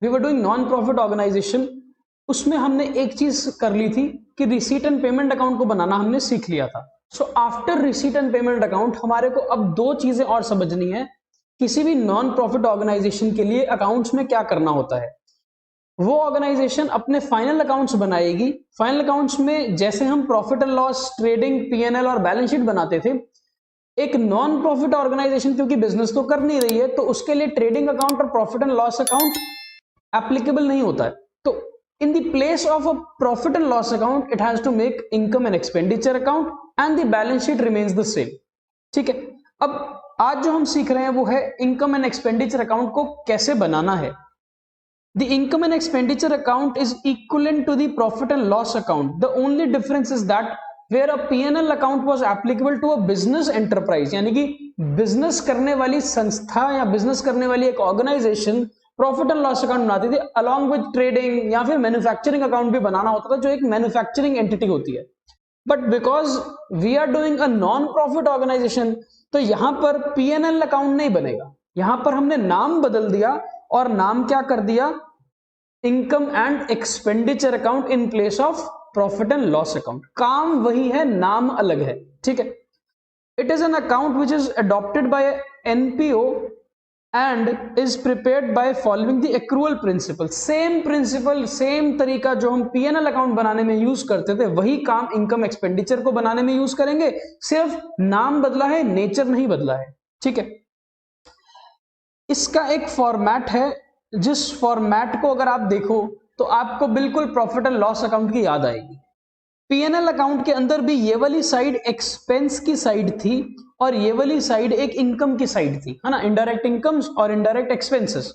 We were doing non profit organisation, उसमें हमने एक चीज कर ली थी कि रिसीट एंड पेमेंट अकाउंट को बनाना हमने सीख लिया था। So after receipt and payment account हमारे को अब दो चीजें और समझनी है किसी भी नॉन प्रॉफिट ऑर्गेनाइजेशन के लिए अकाउंट्स में क्या करना होता है। वो ऑर्गेनाइजेशन अपने फाइनल अकाउंट्स बनाएगी, फाइनल अकाउंट्स में जैसे हम profit and loss, trading, PNL और बैलेंस शीट बनाते थे, एक नॉन प्रॉफिट ऑर्गेनाइजेशन क्योंकि बिजनेस तो कर नहीं रही है तो उसके लिए ट्रेडिंग अकाउंट और profit and loss account applicable नहीं होता है। तो in the place of a profit and loss account it has to make income and expenditure account and the balance sheet remains the same। ठीक है, अब आज जो हम सीख रहे हैं वो है इनकम एंड एक्सपेंडिचर अकाउंट को कैसे बनाना है। The income and expenditure account is equivalent to the profit and loss account, the only difference is that where a P&L account was applicable to a business enterprise, यानी कि business करने वाली संस्था या business करने वाली एक organisation profit and loss account बनाती थी अलॉन्ग विद ट्रेडिंग, या फिर मैन्युफैक्चरिंग अकाउंट भी बनाना होता था जो एक मैन्युफैक्चरिंग एंटिटी होती है। But because we are doing a non profit organisation तो यहां पर P&L अकाउंट नहीं बनेगा, यहां पर हमने नाम बदल दिया और नाम क्या कर दिया, income and expenditure account in place of profit and loss account. काम वही है, नाम अलग है। ठीक है, it is an account which is adopted by NPO and is prepared by following the accrual principle. Same principle, same तरीका जो हम पीएनएल अकाउंट बनाने में यूज करते थे वही काम इनकम एक्सपेंडिचर को बनाने में यूज करेंगे, सिर्फ नाम बदला है, नेचर नहीं बदला है। ठीक है, इसका एक फॉर्मेट है जिस फॉर्मेट को अगर आप देखो तो आपको बिल्कुल प्रॉफिट एंड लॉस अकाउंट की याद आएगी। पीएनएल अकाउंट के अंदर भी ये वाली साइड एक्सपेंस की साइड थी और ये वाली साइड एक इनकम की साइड थी, है ना, इनडायरेक्ट इनकम्स और इनडायरेक्ट एक्सपेंसेस।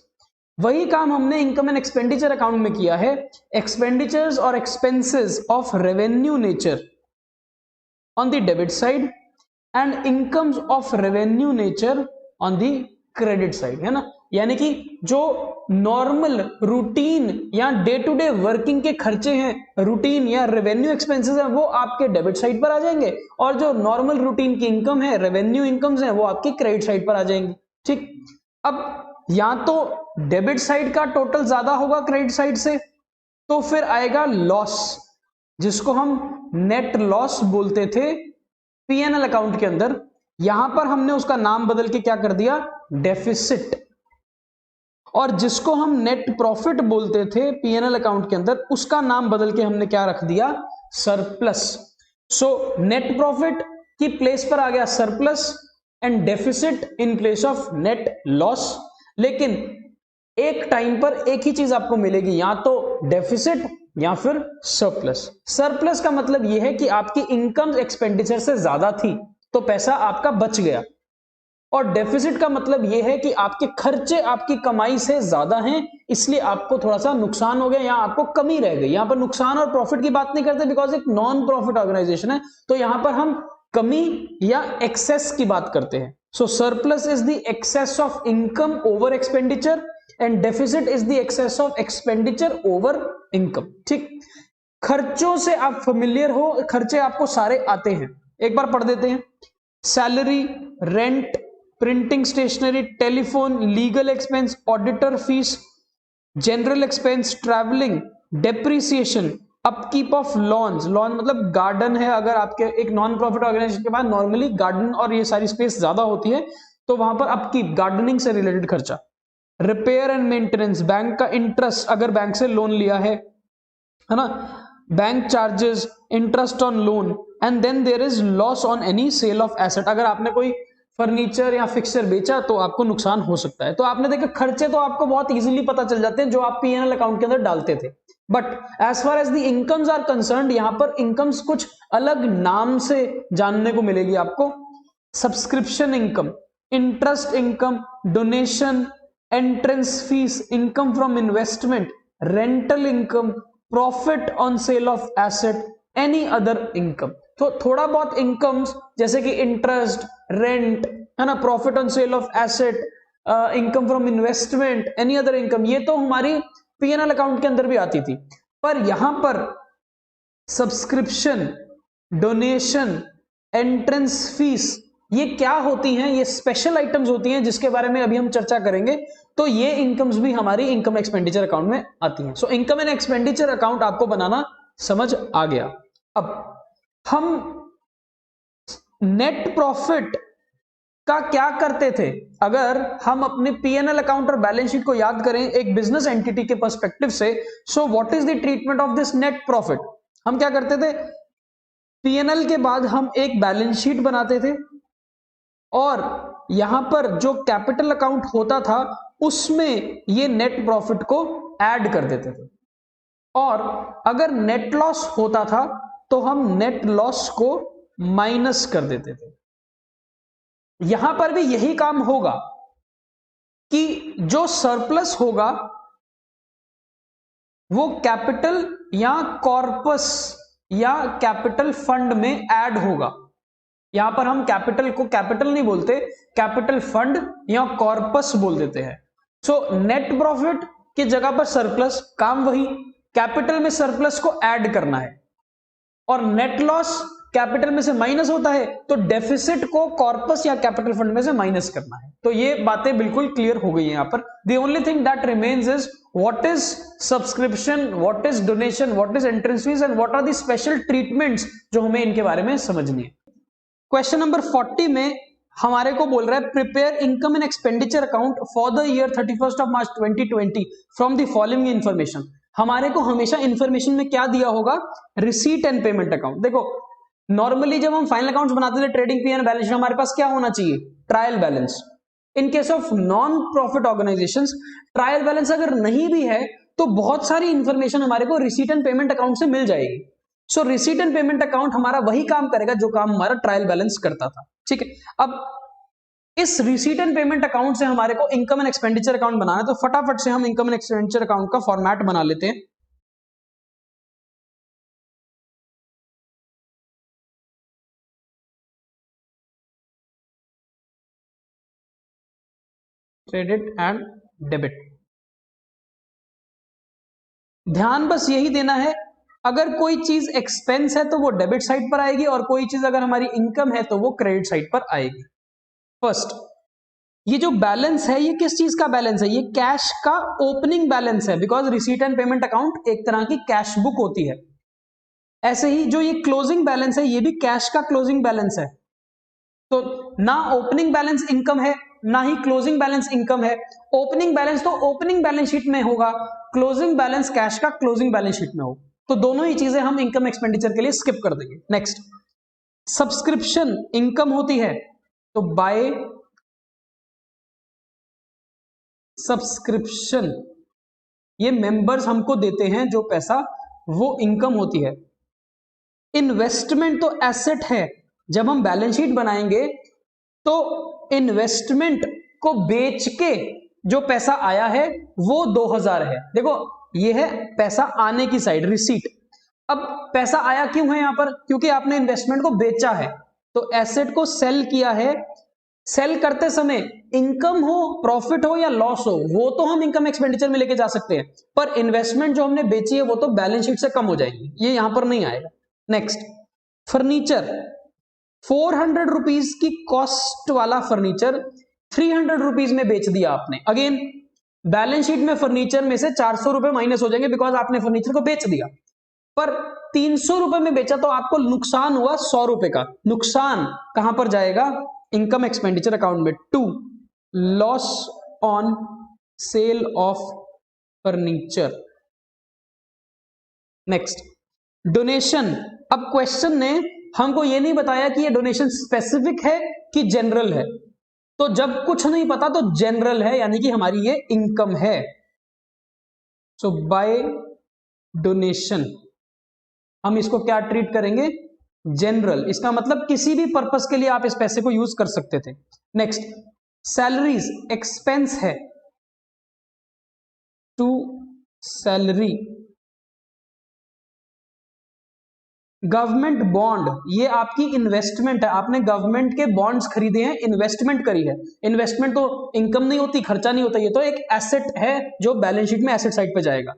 वही काम हमने इनकम एंड एक्सपेंडिचर अकाउंट में किया है, एक्सपेंडिचर्स और expenses of revenue nature on the debit side and incomes of revenue nature on the credit side, है ना। यानी कि जो नॉर्मल रूटीन या डे टू डे वर्किंग के खर्चे हैं, रूटीन या रेवेन्यू एक्सपेंसेस हैं, वो आपके डेबिट साइड पर आ जाएंगे और जो नॉर्मल रूटीन की इनकम है, रेवेन्यू इनकम्स हैं, वो आपके क्रेडिट साइड पर आ जाएंगी। ठीक, अब या तो डेबिट साइड का टोटल ज्यादा होगा क्रेडिट साइड से तो फिर आएगा लॉस, जिसको हम नेट लॉस बोलते थे पीएनएल अकाउंट के अंदर। यहां पर हमने उसका नाम बदल के क्या कर दिया, डेफिसिट। और जिसको हम नेट प्रॉफिट बोलते थे पीएनएल अकाउंट के अंदर, उसका नाम बदल के हमने क्या रख दिया, सरप्लस। सो नेट प्रॉफिट की प्लेस पर आ गया surplus and deficit in place of net loss. लेकिन एक टाइम पर एक ही चीज आपको मिलेगी, या तो डेफिसिट या फिर सरप्लस। सरप्लस का मतलब यह है कि आपकी इनकम एक्सपेंडिचर से ज्यादा थी तो पैसा आपका बच गया, और डेफिसिट का मतलब यह है कि आपके खर्चे आपकी कमाई से ज्यादा हैं इसलिए आपको थोड़ा सा नुकसान हो गया या आपको कमी रह गई। यहां पर नुकसान और प्रॉफिट की बात नहीं करते बिकॉज एक नॉन प्रॉफिट ऑर्गेनाइजेशन है, तो यहां पर हम कमी या एक्सेस की बात करते हैं। So surplus is the excess of income over expenditure and deficit is the excess of expenditure over income. ठीक, खर्चों से आप फेमिलियर हो, खर्चे आपको सारे आते हैं, एक बार पढ़ देते हैं। Salary, rent, printing stationery, telephone, legal expense, auditor fees, general expense, travelling, depreciation, upkeep of lawns. Lawn मतलब गार्डन है, अगर आपके एक नॉन प्रॉफिट ऑर्गेनाइजेशन के बाद नॉर्मली गार्डन और ये सारी स्पेस ज्यादा होती है तो वहां पर अपकीप, गार्डनिंग से रिलेटेड खर्चा। रिपेयर एंड मेंटेनेंस, बैंक का इंटरेस्ट अगर बैंक से लोन लिया है ना, bank charges, interest on loan, and then there is loss on any sale of asset. अगर आपने कोई फर्नीचर या फिक्सचर बेचा तो आपको नुकसान हो सकता है। तो आपने देखा खर्चे तो आपको बहुत इजीली पता चल जाते हैं जो आप पीएनएल अकाउंट के अंदर डालते थे, but as far as the incomes are concerned यहां पर इनकम्स कुछ अलग नाम से जानने को मिलेगी आपको। Subscription income, interest income, donation, entrance fees, income from investment, rental income, profit on sale of asset, any other income. तो थोड़ा बहुत इनकम्स जैसे कि इंटरेस्ट, रेंट, है ना, profit on sale of asset, income from investment, any other income, ये तो हमारी पीएनएल अकाउंट के अंदर भी आती थी। पर यहां पर सब्सक्रिप्शन, डोनेशन, एंट्रेंस फीस, ये क्या होती हैं? ये स्पेशल आइटम्स होती हैं जिसके बारे में अभी हम चर्चा करेंगे। तो ये इनकम्स भी हमारी इनकम एक्सपेंडिचर अकाउंट में आती हैं। So income and expenditure account आपको बनाना समझ आ गया। अब हम नेट प्रॉफिट का क्या करते थे? अगर हम अपने पीएनएल अकाउंट और बैलेंस शीट को याद करें एक बिजनेस एंटिटी के पर्सपेक्टिव से, so what is the treatment of this net profit? हम क्या करते थे? पीएनएल के बाद हम एक बैलेंस शीट बनाते थे और यहां पर जो कैपिटल अकाउंट होता था उसमें ये नेट प्रॉफिट को ऐड कर देते थे, और अगर नेट लॉस होता था तो हम नेट लॉस को माइनस कर देते थे। यहां पर भी यही काम होगा कि जो सरप्लस होगा वो कैपिटल या कॉर्पस या कैपिटल फंड में ऐड होगा। यहां पर हम कैपिटल को कैपिटल नहीं बोलते, कैपिटल फंड या कॉर्पस बोल देते हैं। सो नेट प्रॉफिट की जगह पर सरप्लस, काम वही, कैपिटल में सरप्लस को ऐड करना है, और नेट लॉस कैपिटल में से माइनस होता है तो डेफिसिट को कॉर्पस या कैपिटल फंड में से माइनस करना है। तो ये बातें बिल्कुल क्लियर हो गई है यहां पर। The only thing that remains is what is subscription, what is donation, what is entrance fee and what are the special treatments जो हमें इनके बारे में समझनी है। क्वेश्चन नंबर 40 में हमारे को बोल रहा है prepare income and expenditure account for the year 31 March 2020 from the following information. हमारे को हमेशा इंफॉर्मेशन में क्या दिया होगा? Receipt and payment account. देखो नॉर्मली जब हम फाइनल अकाउंट्स बनाते थे ट्रेडिंग पीएनएल बैलेंस शीट, हमारे पास क्या होना चाहिए? Trial balance. In case of non profit organisations trial balance अगर नहीं भी है तो बहुत सारी इंफॉर्मेशन हमारे को रिसीट एंड पेमेंट अकाउंट से मिल जाएगी। सो रिसीट एंड पेमेंट अकाउंट हमारा वही काम करेगा जो काम हमारा ट्रायल बैलेंस करता था। ठीक है, अब इस रिसीट एंड पेमेंट अकाउंट से हमारे को इनकम एंड एक्सपेंडिचर अकाउंट बनाना है, तो फटाफट से हम इनकम एंड एक्सपेंडिचर अकाउंट का फॉर्मेट बना लेते हैं। Credit and debit. ध्यान बस यही देना है, अगर कोई चीज एक्सपेंस है तो वो डेबिट साइड पर आएगी, और कोई चीज अगर हमारी इनकम है तो वो क्रेडिट साइड पर आएगी। फर्स्ट, ये जो बैलेंस है ये किस चीज का बैलेंस है? ये कैश का ओपनिंग बैलेंस है, because receipt and payment account एक तरह की कैश बुक होती है। ऐसे ही जो ये क्लोजिंग बैलेंस है ये भी कैश का क्लोजिंग बैलेंस है। तो ना ओपनिंग बैलेंस इनकम है ना ही क्लोजिंग बैलेंस इनकम है। ओपनिंग बैलेंस तो ओपनिंग बैलेंस शीट में होगा, क्लोजिंग बैलेंस कैश का क्लोजिंग बैलेंस शीट में होगा। तो दोनों ही चीजें हम इनकम एक्सपेंडिचर के लिए स्किप कर देंगे। नेक्स्ट, सब्सक्रिप्शन इनकम होती है, तो बाय सब्सक्रिप्शन ये मेंबर्स हमको देते हैं जो पैसा, वो इनकम होती है। इन्वेस्टमेंट तो एसेट है, जब हम बैलेंस शीट बनाएंगे तो इन्वेस्टमेंट को बेच के जो पैसा आया है वो 2000 है। देखो ये है पैसा आने की साइड, रिसीट। अब पैसा आया क्यों है यहां पर? क्योंकि आपने इन्वेस्टमेंट को बेचा है, तो एसेट को सेल किया है। सेल करते समय इनकम हो, प्रॉफिट हो या लॉस हो, वो तो हम इनकम एक्सपेंडिचर में लेके जा सकते हैं, पर इन्वेस्टमेंट जो हमने बेची है वो तो बैलेंस शीट से कम हो जाएगी, ये यहां पर नहीं आएगा। नेक्स्ट, फर्नीचर 400 रुपीज की कॉस्ट वाला फर्नीचर 300 रुपीज में बेच दिया आपने। अगेन बैलेंस शीट में फर्नीचर में से 400 रुपए माइनस हो जाएंगे, बिकॉज आपने फर्नीचर को बेच दिया, पर 300 रुपए में बेचा तो आपको नुकसान हुआ 100 रुपए का। नुकसान कहां पर जाएगा? इनकम एक्सपेंडिचर अकाउंट में। 2, loss on sale of furniture. Next, donation. अब क्वेश्चन ने हमको ये नहीं बताया कि ये डोनेशन स्पेसिफिक है कि जनरल है, तो जब कुछ नहीं पता तो जनरल है, यानी कि हमारी ये इनकम है। सो बाय डोनेशन हम इसको क्या ट्रीट करेंगे? जनरल। इसका मतलब किसी भी पर्पस के लिए आप इस पैसे को यूज कर सकते थे। नेक्स्ट, सैलरीज एक्सपेंस है, टू सैलरी। गवर्नमेंट बॉन्ड ये आपकी इन्वेस्टमेंट है, आपने गवर्नमेंट के बॉन्ड्स खरीदे हैं, इन्वेस्टमेंट करी है। इन्वेस्टमेंट तो इनकम नहीं होती, खर्चा नहीं होता, ये तो एक एसेट है जो बैलेंस शीट में एसेट साइड पे जाएगा।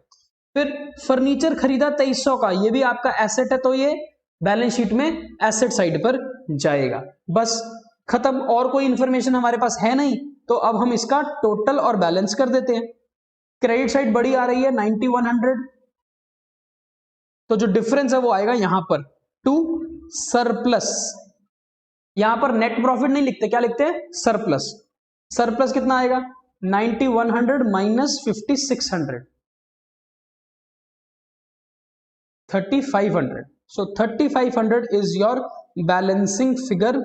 फिर फर्नीचर खरीदा 2300 का, ये भी आपका एसेट है, तो ये बैलेंस शीट में एसेट साइड पर जाएगा। बस खत्म, और कोई इंफॉर्मेशन हमारे पास है नहीं, तो अब हम इसका टोटल और बैलेंस कर देते हैं। क्रेडिट साइड बड़ी आ रही है 9100, तो जो डिफरेंस है वो आएगा यहां पर टू सरप्लस। यहां पर नेट प्रॉफिट नहीं लिखते, क्या लिखते हैं? सरप्लस। सरप्लस कितना आएगा? 9100 minus 5600, 3500। So 3500 is your balancing figure,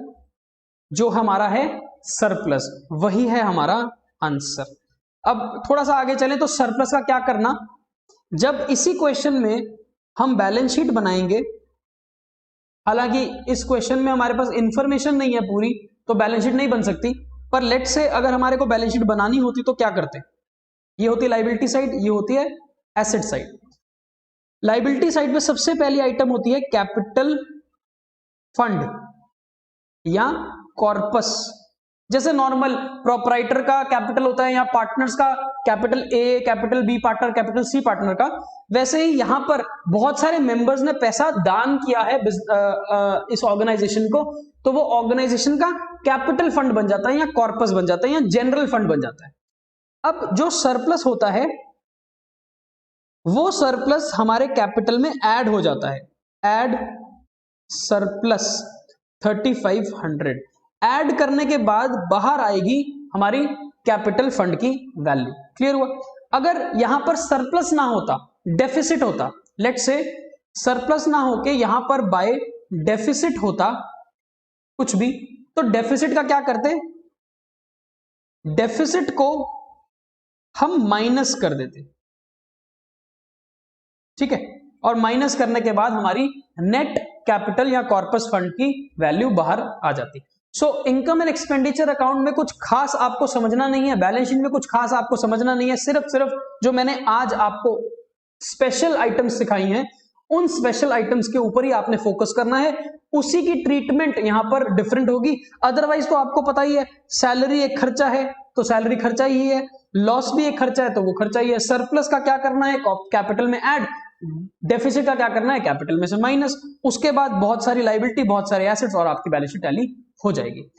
जो हमारा है सरप्लस, वही है हमारा आंसर। अब थोड़ा सा आगे चलें तो सरप्लस का क्या करना, जब इसी क्वेश्चन में हम बैलेंस शीट बनाएंगे, हालांकि इस क्वेश्चन में हमारे पास इंफॉर्मेशन नहीं है पूरी, तो बैलेंस शीट नहीं बन सकती, पर लेट से अगर हमारे को बैलेंस शीट बनानी होती तो क्या करते? ये होती है लायबिलिटी साइड, ये होती है एसेट साइड। लायबिलिटी साइड में सबसे पहली आइटम होती है कैपिटल फंड या कॉर्पस। जैसे नॉर्मल प्रोपराइटर का कैपिटल होता है या पार्टनर्स का capital A, capital B partner, capital C partner का, वैसे ही यहां पर बहुत सारे मेंबर्स ने पैसा दान किया है इस ऑर्गेनाइजेशन को, तो वो ऑर्गेनाइजेशन का कैपिटल फंड बन जाता है या कॉर्पस बन जाता है या जनरल फंड बन जाता है। अब जो सरप्लस होता है वो सरप्लस हमारे कैपिटल में ऐड हो जाता है, ऐड सरप्लस 3500। ऐड करने के बाद बाहर आएगी हमारी कैपिटल फंड की वैल्यू। क्लियर हुआ? अगर यहां पर सरप्लस ना होता, डेफिसिट होता, लेट्स से सरप्लस ना होके यहां पर बाय डेफिसिट होता कुछ भी, तो डेफिसिट का क्या करते? डेफिसिट को हम माइनस कर देते, ठीक है, और माइनस करने के बाद हमारी नेट कैपिटल या कॉर्पस फंड की वैल्यू बाहर आ जाती। So income and expenditure account में कुछ खास आपको समझना नहीं है, बैलेंस शीट में कुछ खास आपको समझना नहीं है, सिर्फ जो मैंने आज आपको स्पेशल आइटम्स सिखाई हैं उन स्पेशल आइटम्स के ऊपर ही आपने फोकस करना है, उसी की ट्रीटमेंट यहां पर डिफरेंट होगी। अदरवाइज तो आपको पता ही है, सैलरी एक खर्चा है तो सैलरी खर्चा ही है, लॉस भी एक खर्चा है तो वो खर्चा ही है। सरप्लस का क्या करना है? कैपिटल में ऐड, डेफिसिट का क्या करना है? कैपिटल में से माइनस, उसके बाद बहुत सारी लायबिलिटी, बहुत सारे एसेट्स और आपकी बैलेंस शीट टैली हो जाएगी।